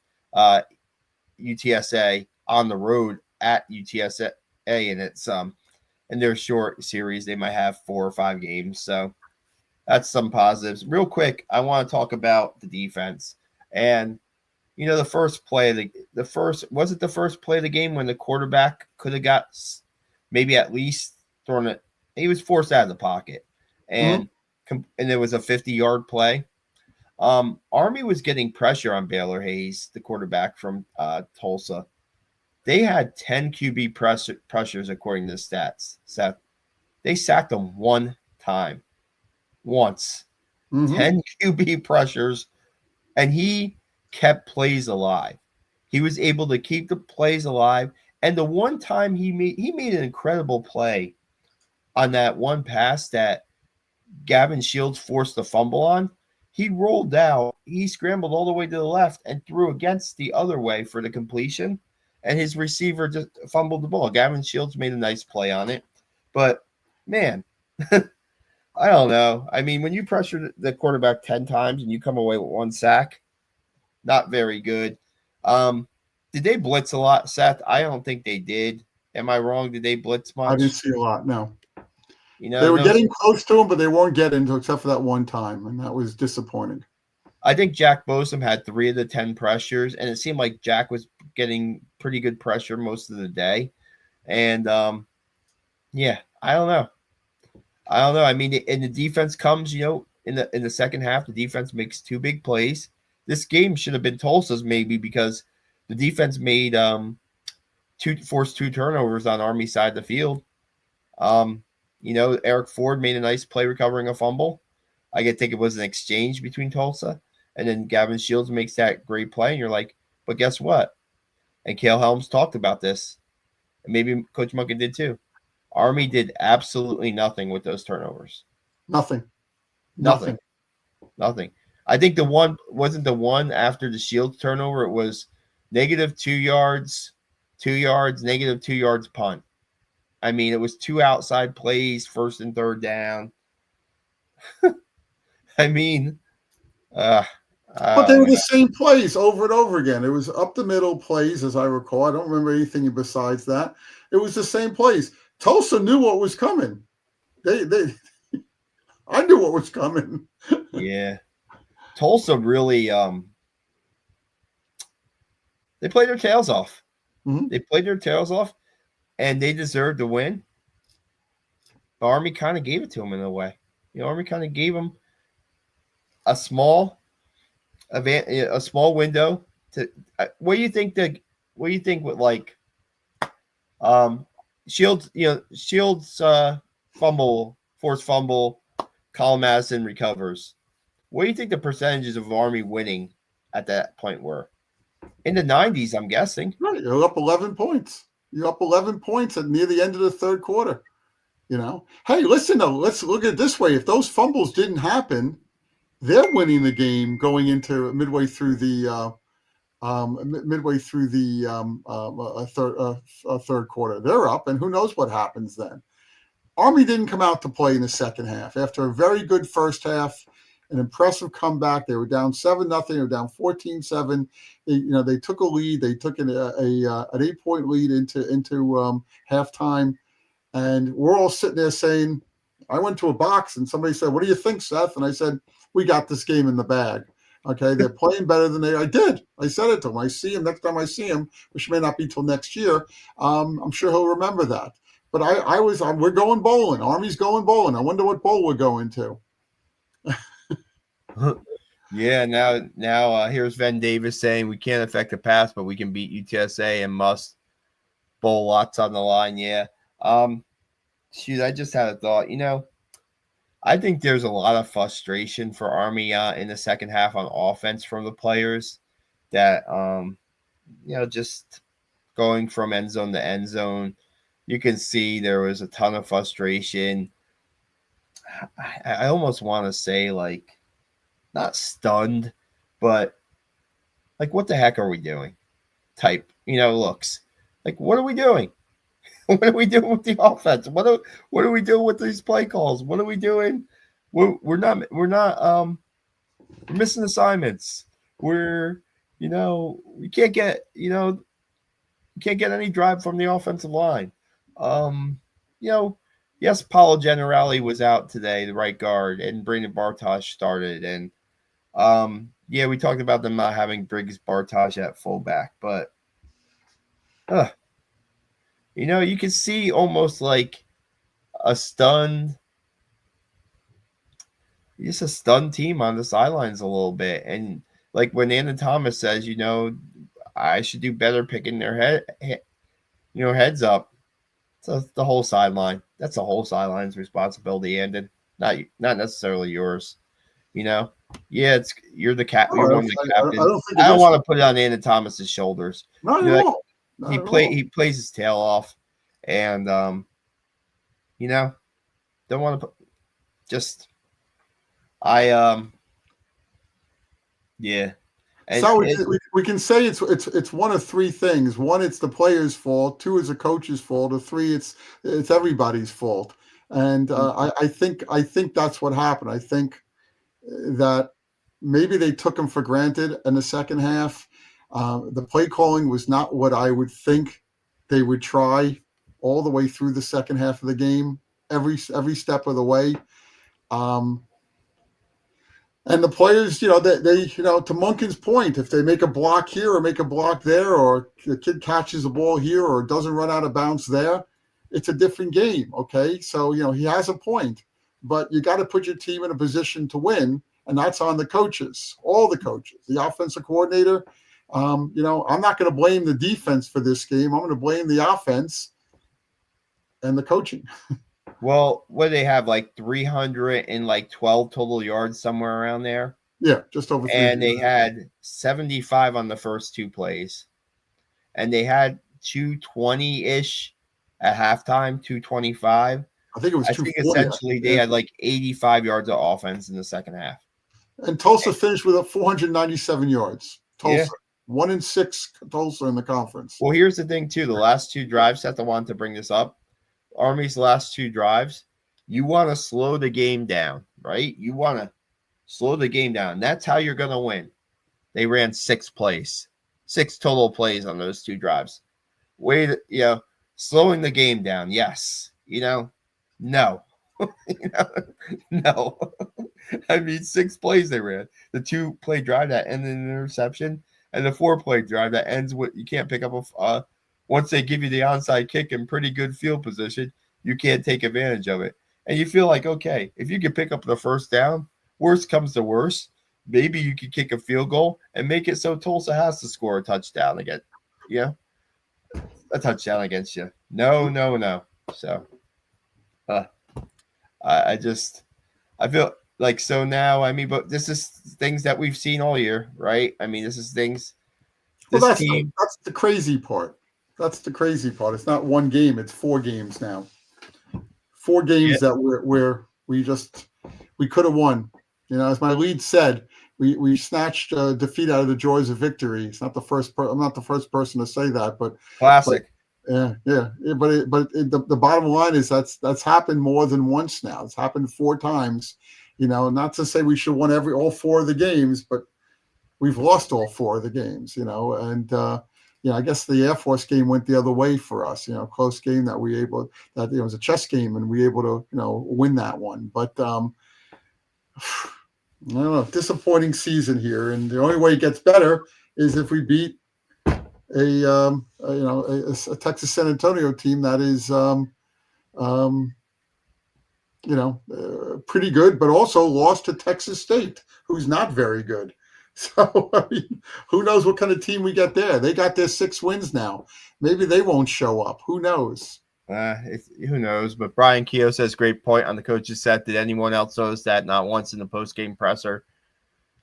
UTSA on the road at UTSA, and it's in their short series they might have 4 or 5 games. So that's some positives. Real quick, I want to talk about the defense. And the first play, the first play of the game when the quarterback could have got maybe at least thrown it. He was forced out of the pocket, and it was a 50-yard play. Army was getting pressure on Baylor Hayes, the quarterback from Tulsa. They had 10 QB pressures according to the stats. Seth, they sacked him one time, once. 10 QB pressures, and he kept plays alive. He was able to keep the plays alive, and the one time he made an incredible play on that one pass that Gavin Shields forced the fumble on. He rolled out, he scrambled all the way to the left and threw against the other way for the completion, and his receiver just fumbled the ball. Gavin Shields made a nice play on it, but man, I don't know. I mean, when you pressure the quarterback 10 times and you come away with 1 sack, not very good. Did they blitz a lot, Seth? I don't think they did. Am I wrong? Did they blitz much? I didn't see a lot, no. They were getting close to him, but they weren't getting to except for that one time, and that was disappointing. I think Jack Bosom had 3 of the 10 pressures, and it seemed like Jack was getting pretty good pressure most of the day. And, I don't know. I mean, and the defense comes, in the second half, the defense makes 2 big plays. This game should have been Tulsa's maybe because the defense made forced 2 turnovers on Army side of the field. Eric Ford made a nice play recovering a fumble. I think it was an exchange between Tulsa, and then Gavin Shields makes that great play, and you're like, but guess what? And Cale Helms talked about this, and maybe Coach Munkin did too. Army did absolutely nothing with those turnovers. Nothing. I think the one wasn't the one after the Shields turnover. It was negative 2 yards, 2 yards, negative 2 yards punt. I mean, it was 2 outside plays, 1st and 3rd down. I mean, but they were the same plays over and over again. It was up the middle plays, as I recall. I don't remember anything besides that. It was the same plays. Tulsa knew what was coming. I knew what was coming. Yeah. Tulsa really they played their tails off. They played their tails off, and they deserved to win. The Army kind of gave it to them in a way. Army kind of gave them a small window to. What do you think with like Shields? Shields forced fumble. Colin Madison recovers. What do you think the percentages of Army winning at that point were? In the 90s, I'm guessing. Right, you're up 11 points. You're up 11 points at near the end of the 3rd quarter. Hey, listen though. Let's look at it this way. If those fumbles didn't happen, they're winning the game going into midway through the third quarter. They're up, and who knows what happens then. Army didn't come out to play in the second half. After a very good first half, an impressive comeback. They were down 7-0. They were down 14-7. They took a lead. They took an 8-point lead into halftime, and we're all sitting there saying, I went to a box and somebody said, "What do you think, Seth?" And I said, "We got this game in the bag. Okay, they're playing better than I did. I said it to him. I see him next time I see him, which may not be till next year. I'm sure he'll remember that. But we're going bowling. Army's going bowling. I wonder what bowl we're going to." Yeah, now here's Ven Davis saying we can't affect the pass, but we can beat UTSA and must Bowl, lots on the line. Yeah. Shoot, I just had a thought. I think there's a lot of frustration for Army in the second half on offense from the players that, just going from end zone to end zone. You can see there was a ton of frustration. I almost want to say, like, not stunned, but like, what the heck are we doing? Type, looks. Like, what are we doing? What are we doing with the offense? What are we doing with these play calls? What are we doing? We're missing assignments. We can't get any drive from the offensive line. Um, yes, Paulo Generali was out today, the right guard, and Brandon Bartosh started. And we talked about them not having Briggs Bartosh at fullback, but you can see almost like a stunned team on the sidelines a little bit. And like when Anna Thomas says, I should do better picking their heads up. So the whole sideline. That's the whole sideline's responsibility, and not necessarily yours. Yeah, you're the cap. You're one of the captains. I don't want to put it on Anna Thomas's shoulders. Not at all. He plays his tail off, and don't want to put just. Yeah. And, so we can say it's one of three things. One, it's the player's fault. Two, is the coach's fault. Or three, it's everybody's fault. And I think that's what happened. I think that maybe they took him for granted in the second half. The play calling was not what I would think they would try all the way through the second half of the game, every step of the way. And the players, they to Munkin's point, if they make a block here or make a block there, or the kid catches the ball here or doesn't run out of bounds there, it's a different game. Okay. So, he has a point, but you got to put your team in a position to win. And that's on the coaches, all the coaches, the offensive coordinator. I'm not going to blame the defense for this game. I'm going to blame the offense and the coaching. Well, what do they have, like 312 total yards, somewhere around there? Yeah, just over 300. And they had 75 on the first two plays. And they had 220-ish at halftime, 225. I think it was 240. I think essentially they had like 85 yards of offense in the second half. And Tulsa finished with 497 yards. Tulsa. 1-6 Tulsa in the conference. Well, here's the thing, too. The last two drives, Seth, I wanted to bring this up. Army's last two drives, you want to slow the game down, right? You want to slow the game down. That's how you're going to win. They ran 6 total plays on those two drives. Slowing the game down. Yes. No. No. I mean, 6 plays they ran. The 2-play drive that ended in an interception, and the 4-play drive that ends with you can't pick up once they give you the onside kick in pretty good field position, you can't take advantage of it. And you feel like, okay, if you can pick up the first down, worst comes to worst, maybe you could kick a field goal and make it so Tulsa has to score a touchdown again. A touchdown against you. No. So I feel like so now, I mean, but this is things that we've seen all year, right? I mean, this is things. That's the crazy part. That's the crazy part. It's not one game. It's 4 games now. 4 games that we could have won. As my lead said, we snatched defeat out of the joys of victory. It's not the first. I'm not the first person to say that, but classic. Yeah. But the bottom line is that's happened more than once now. It's happened 4 times. Not to say we should have won all 4 of the games, but we've lost all 4 of the games. And I guess the Air Force game went the other way for us. Close game that it was a chess game, and we were able to win that one. But I don't know, disappointing season here, and the only way it gets better is if we beat a Texas San Antonio team that is pretty good, but also lost to Texas State, who's not very good. So, I mean, who knows what kind of team we get there? They got their 6 wins now. Maybe they won't show up. Who knows? Who knows? But Brian Keogh says, great point on the coach's set. Did anyone else notice that? Not once in the post-game presser.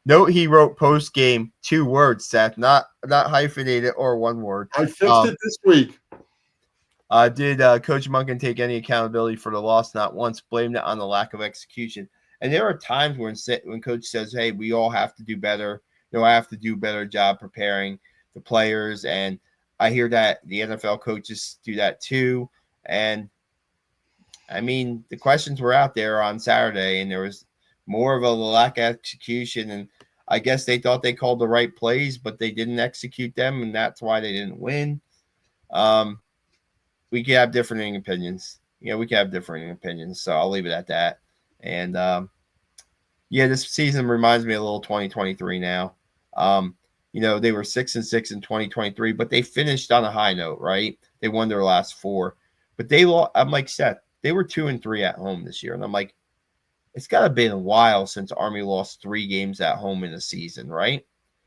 Note he wrote post-game 2 words, Seth, not hyphenated or 1 word. I fixed it this week. Did Coach Monken take any accountability for the loss? Not once. Blamed it on the lack of execution. And there are times when Coach says, hey, we all have to do better. I have to do a better job preparing the players. And I hear that the NFL coaches do that too. And, I mean, the questions were out there on Saturday, and there was more of a lack of execution. And I guess they thought they called the right plays, but they didn't execute them, and that's why they didn't win. We could have differing opinions. We could have differing opinions, so I'll leave it at that. And, this season reminds me a little 2023 now. They were 6-6 in 2023, but they finished on a high note, right? They won their last 4. But I'm like, Seth, they were 2-3 at home this year. And I'm like, it's got to be a while since Army lost 3 games at home in a season, right?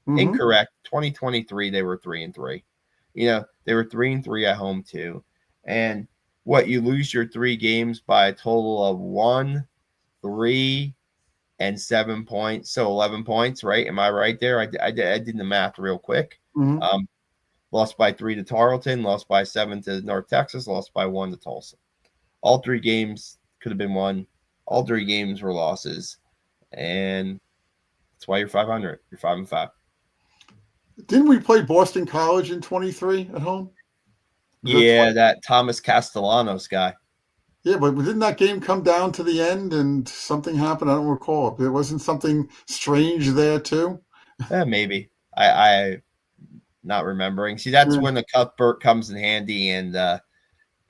Mm-hmm. Incorrect. 2023, they were 3-3. They were 3-3 at home too. And you lose your 3 games by a total of 1, 3, and 7 points. So 11 points, right? Am I right there? I did the math real quick. Mm-hmm. Lost by 3 to Tarleton, lost by 7 to North Texas, lost by 1 to Tulsa. All 3 games could have been won. All 3 games were losses. And that's why you're 500. You're 5-5. Didn't we play Boston College in 23 at home? That Thomas Castellanos guy. Yeah, but didn't that game come down to the end and something happened? I don't recall. There wasn't something strange there too? Maybe. I not remembering. See, that's when the Cuthbert comes in handy. And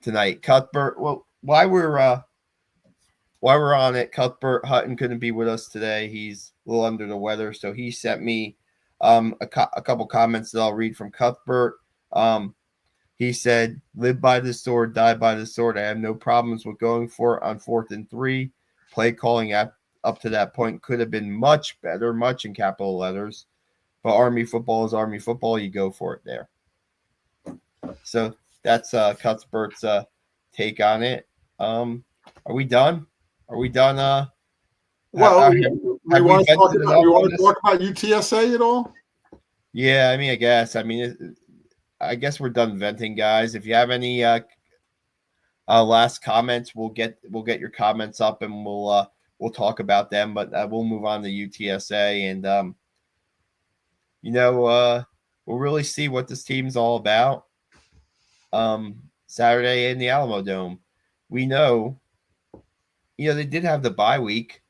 tonight, Cuthbert. Well, why we're on it, Cuthbert Hutton couldn't be with us today. He's a little under the weather, so he sent me a couple comments that I'll read from Cuthbert. He said, live by the sword, die by the sword. I have no problems with going for it on 4th and 3. Play calling up to that point could have been much better, much in capital letters. But Army football is Army football. You go for it there. So that's Cuthbert's take on it. Are we done? We want to talk about UTSA at all? Yeah, I guess we're done venting, guys. If you have any last comments, we'll get your comments up and we'll talk about them. But we'll move on to UTSA, and we'll really see what this team's all about. Saturday in the Alamo Dome, we know. They did have the bye week,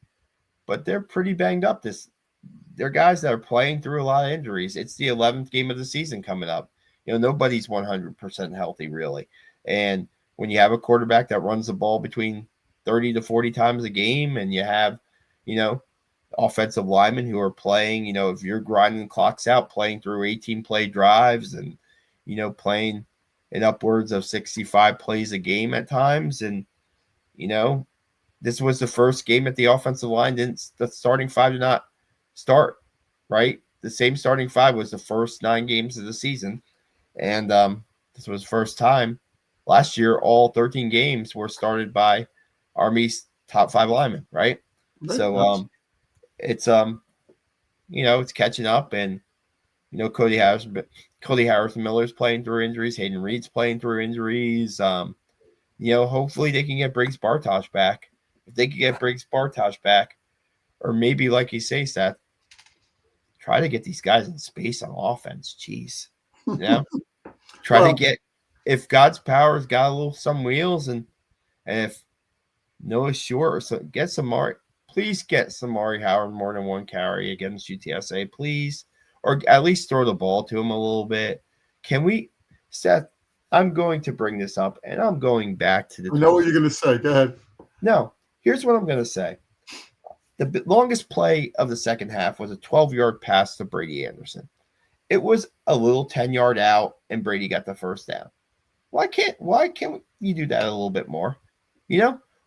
but they're pretty banged up. They're guys that are playing through a lot of injuries. It's the 11th game of the season coming up. Nobody's 100% healthy, really. And when you have a quarterback that runs the ball between 30 to 40 times a game, and you have, offensive linemen who are playing, if you're grinding clocks out, playing through 18 play drives and, playing in upwards of 65 plays a game at times. And, this was the first game that the offensive line the starting 5 did not start, right? The same starting 5 was the first 9 games of the season. And this was the first time. Last year, all 13 games were started by Army's top 5 linemen, right? So it's it's catching up, and Cody Harris Miller's playing through injuries, Hayden Reed's playing through injuries. Hopefully they can get Briggs Bartosh back. If they can get Briggs Bartosh back, or maybe like you say, Seth, try to get these guys in space on offense. Jeez. Try to get, if God's power's got some wheels, and if Noah's short, or so, get Samari. Please get Samari Howard more than 1 carry against UTSA, please, or at least throw the ball to him a little bit. Can we, Seth? I'm going to bring this up, and I'm going back to the. I know what you're going to say. Go ahead. No, here's what I'm going to say. The longest play of the second half was a 12-yard pass to Brady Anderson. It was a little 10-yard out, and Brady got the first down. Why can't you do that a little bit more?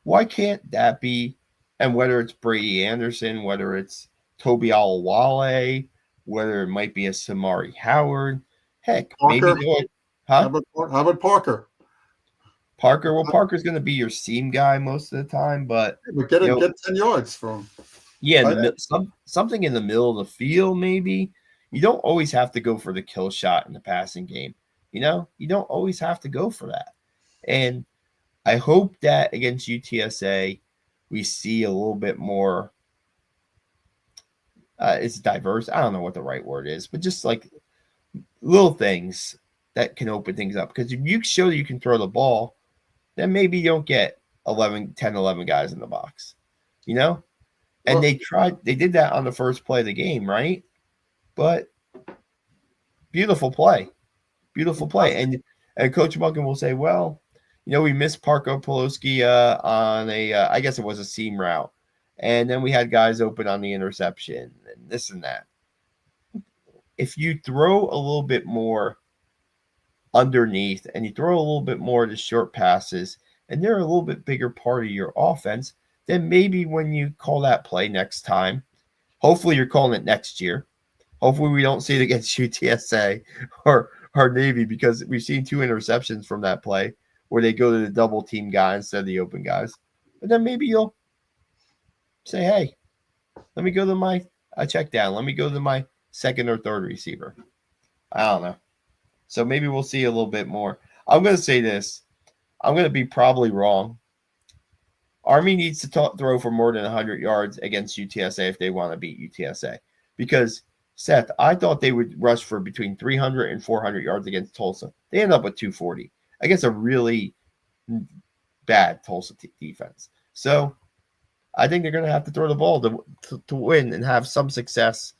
Why can't that be? And whether it's Brady Anderson, whether it's Toby Alawale, whether it might be a Samari Howard. Heck, maybe Parker. do it. Huh? How about Parker? Parker. Well, Parker's going to be your seam guy most of the time, but But get you him know, get 10 yards from. yeah, Tight end. something in the middle of the field, maybe. You don't always have to go for the kill shot in the passing game. You don't always have to go for that. And I hope that against UTSA, we see a little bit more. It's diverse. I don't know what the right word is, but just like little things that can open things up. Because if you show that you can throw the ball, then maybe you don't get 10, 11 guys in the box, And Well, they did that on the first play of the game, right? But beautiful play. And Coach Munkin will say, well, we missed Parko Poloski on I guess it was a seam route. And then we had guys open on the interception and this and that. If you throw a little bit more underneath and you throw a little bit more of the short passes and they're a little bit bigger part of your offense, then maybe when you call that play next time, hopefully you're calling it next year. Hopefully we don't see it against UTSA or Navy, because we've seen 2 interceptions from that play where they go to the double team guy instead of the open guys. But then maybe you'll say, hey, let me go to my check down. Let me go to my second or third receiver. I don't know. So maybe we'll see a little bit more. I'm going to say this. I'm going to be probably wrong. Army needs to throw for more than 100 yards against UTSA if they want to beat UTSA. Because, Seth, I thought they would rush for between 300 and 400 yards against Tulsa. They end up with 240 against a really bad Tulsa defense. So I think they're going to have to throw the ball to win and have some success.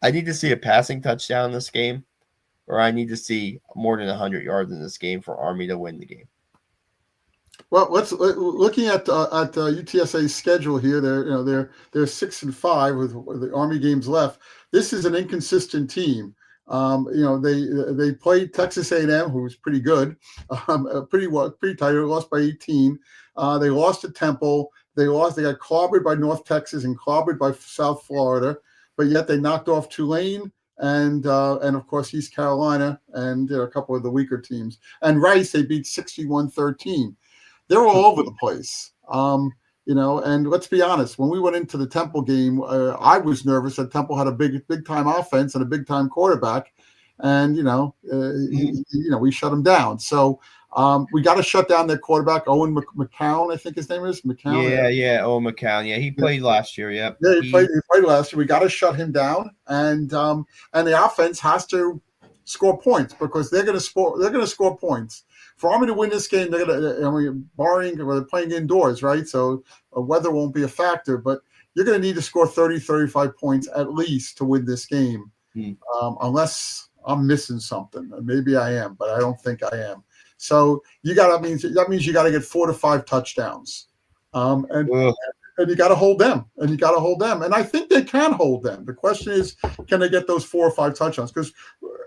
I need to see a passing touchdown in this game, or I need to see more than 100 yards in this game for Army to win the game. Well, looking at UTSA's schedule here. They're 6-5 with the Army games left. This is an inconsistent team. They played Texas A&M, who was pretty good, pretty tight. They lost by 18. They lost to Temple. They got clobbered by North Texas and clobbered by South Florida, but yet they knocked off Tulane and of course East Carolina and a couple of the weaker teams. And Rice, they beat 61-13. They're all over the place. And let's be honest, when we went into the Temple game, I was nervous that Temple had a big time offense and a big time quarterback, and we shut them down. So we got to shut down their quarterback, Owen McCown, I think his name is McCown. Yeah, Owen McCown. Yeah, he played last year. Yep. Yeah, he played last year. We got to shut him down, and the offense has to score points because they're going to score points. For Army to win this game, they're going to, they're playing indoors, right? So weather won't be a factor, but you're going to need to score 30, 35 points at least to win this game, unless I'm missing something. Maybe I am, but I don't think I am. So that means you got to get 4 to 5 touchdowns, and you got to hold them, and I think they can hold them. The question is, can they get those 4 or 5 touchdowns? Because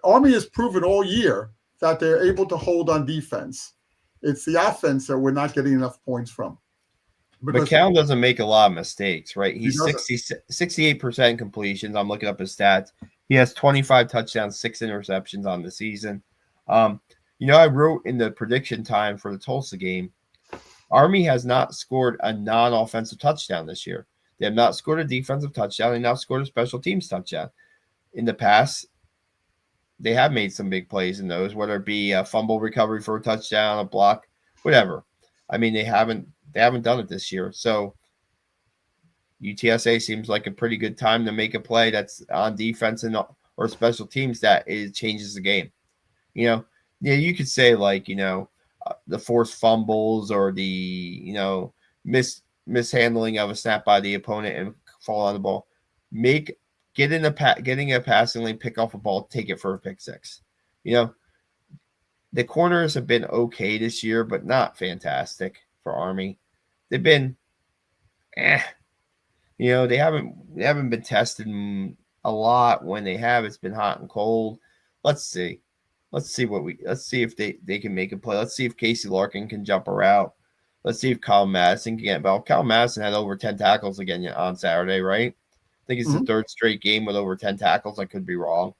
Army has proven all year that they're able to hold on defense. It's the offense that we're not getting enough points from. McCown doesn't make a lot of mistakes, right? He's 68% completions. I'm looking up his stats. He has 25 touchdowns, 6 interceptions on the season. I wrote in the prediction time for the Tulsa game, Army has not scored a non-offensive touchdown this year. They have not scored a defensive touchdown. They have not scored a special teams touchdown. In the past, they have made some big plays in those, whether it be a fumble recovery for a touchdown, a block, whatever. I mean, they haven't done it this year. So UTSA seems like a pretty good time to make a play that's on defense or special teams that changes the game. You could say the forced fumbles or the mishandling of a snap by the opponent and fall on the ball. Getting a passing lane, pick off a ball, take it for a pick six. The corners have been okay this year, but not fantastic for Army. They've been, they haven't been tested a lot. When they have, it's been hot and cold. Let's see if they can make a play. Let's see if Casey Larkin can jump a route. Let's see if Kyle Madison can get involved. Kyle Madison had over 10 tackles again on Saturday, right? think it's the third straight game with over 10 tackles. I could be wrong.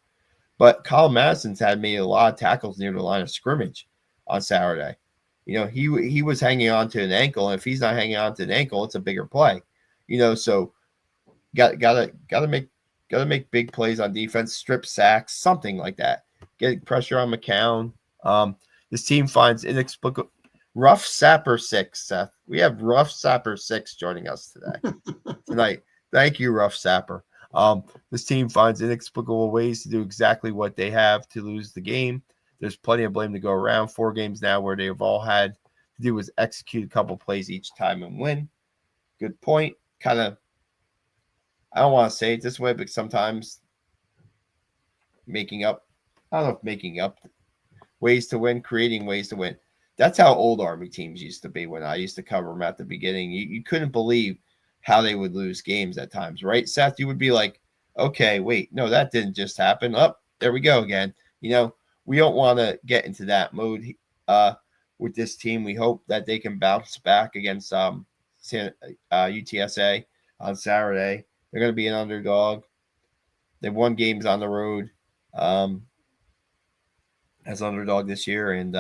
But Kyle Madison's had made a lot of tackles near the line of scrimmage on Saturday. He was hanging on to an ankle, and if he's not hanging on to an ankle, it's a bigger play. So gotta make big plays on defense, strip sacks, something like that. Get pressure on McCown. This team finds inexplicable. Rough Sapper 6, Seth. We have Rough Sapper 6 joining us tonight. Thank you, Rough Sapper. This team finds inexplicable ways to do exactly what they have to lose the game. There's plenty of blame to go around. 4 games now where they've all had to do is execute a couple plays each time and win. Good point. Kind of, I don't want to say it this way, but sometimes making up ways to win, creating ways to win. That's how old Army teams used to be when I used to cover them at the beginning. You couldn't believe how they would lose games at times, right, Seth? You would be like, okay, wait, no, that didn't just happen. There we go again. We don't want to get into that mode with this team. We hope that they can bounce back against UTSA on Saturday. They're going to be an underdog. They've won games on the road as underdog this year, and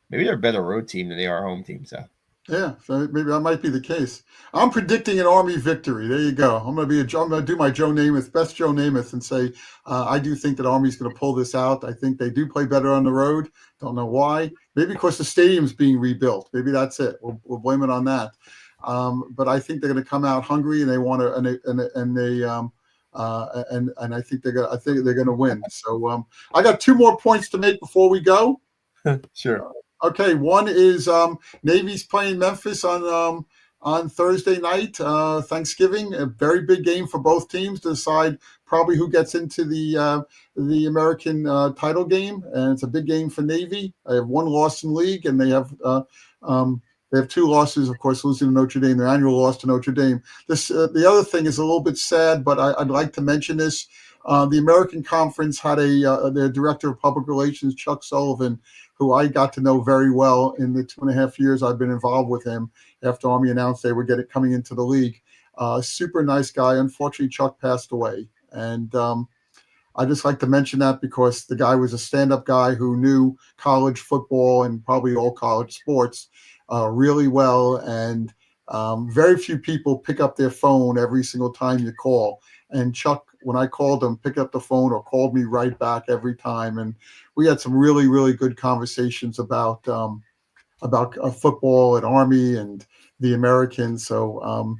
maybe they're a better road team than they are home team. So yeah, so maybe that might be the case. I'm predicting an Army victory. There you go. I'm going to do my Joe Namath, best Joe Namath, and say I do think that Army's going to pull this out. I think they do play better on the road. Don't know why. Maybe because the stadium's being rebuilt. Maybe that's it. We'll blame it on that. But I think they're going to come out hungry, and they want to, and I think they're going to win. So I got 2 more points to make before we go. Sure. Okay, one is Navy's playing Memphis on Thursday night, Thanksgiving. A very big game for both teams to decide probably who gets into the American title game, and it's a big game for Navy. They have 1 loss in league, and they have 2 losses, of course, losing to Notre Dame, their annual loss to Notre Dame. The other thing is a little bit sad, but I'd like to mention this. The American Conference had their director of public relations, Chuck Sullivan, who I got to know very well in the 2.5 years I've been involved with him after Army announced they were coming into the league. Super nice guy. Unfortunately, Chuck passed away. And I just like to mention that because the guy was a stand-up guy who knew college football and probably all college sports really well. And very few people pick up their phone every single time you call. And Chuck, when I called him, picked up the phone or called me right back every time. And we had some really, really good conversations about football and Army and the Americans. So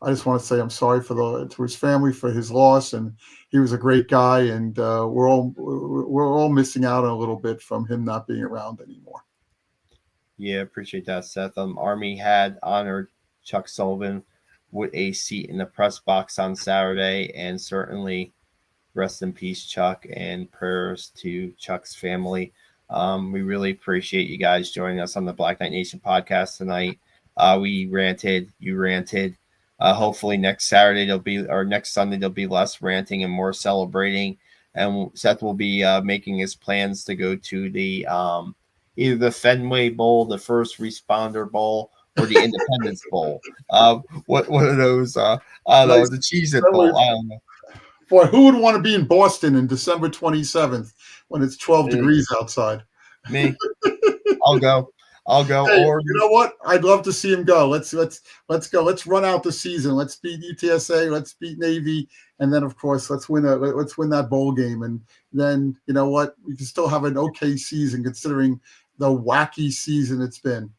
I just want to say I'm sorry to his family for his loss, and he was a great guy. And we're all missing out on a little bit from him not being around anymore. Yeah, appreciate that, Seth. Army had honored Chuck Sullivan with a seat in the press box on Saturday, and certainly rest in peace, Chuck, and prayers to Chuck's family. We really appreciate you guys joining us on the Black Knight Nation podcast tonight. We ranted, you ranted. Hopefully next Sunday there'll be less ranting and more celebrating. And Seth will be making his plans to go to the either the Fenway Bowl, the First Responder Bowl, or the Independence Bowl. What are those? I don't know. The Cheez-It Bowl. I don't know. Boy, who would want to be in Boston in December 27th when it's 12 degrees outside? Me. I'll go. Hey, you know what? I'd love to see him go. Let's go. Let's run out the season. Let's beat UTSA. Let's beat Navy, and then of course let's win that bowl game. And then you know what? We can still have an okay season considering the wacky season it's been.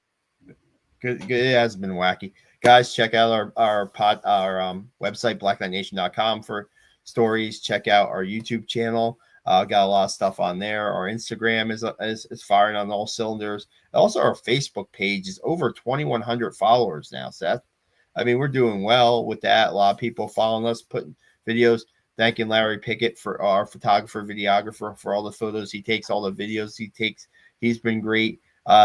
Good. It has been wacky. Guys, check out our website, blackknightnation.com for stories. Check out our YouTube channel. Got a lot of stuff on there. Our Instagram is firing on all cylinders. Also, our Facebook page is over 2,100 followers now, Seth. I mean, we're doing well with that. A lot of people following us, putting videos. Thanking Larry Pickett, for our photographer, videographer, for all the photos he takes, all the videos he takes. He's been great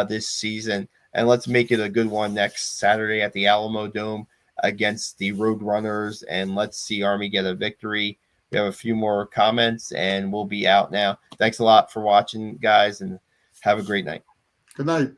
this season. And let's make it a good one next Saturday at the Alamo Dome against the Roadrunners. And let's see Army get a victory. We have a few more comments, and we'll be out now. Thanks a lot for watching, guys, and have a great night. Good night.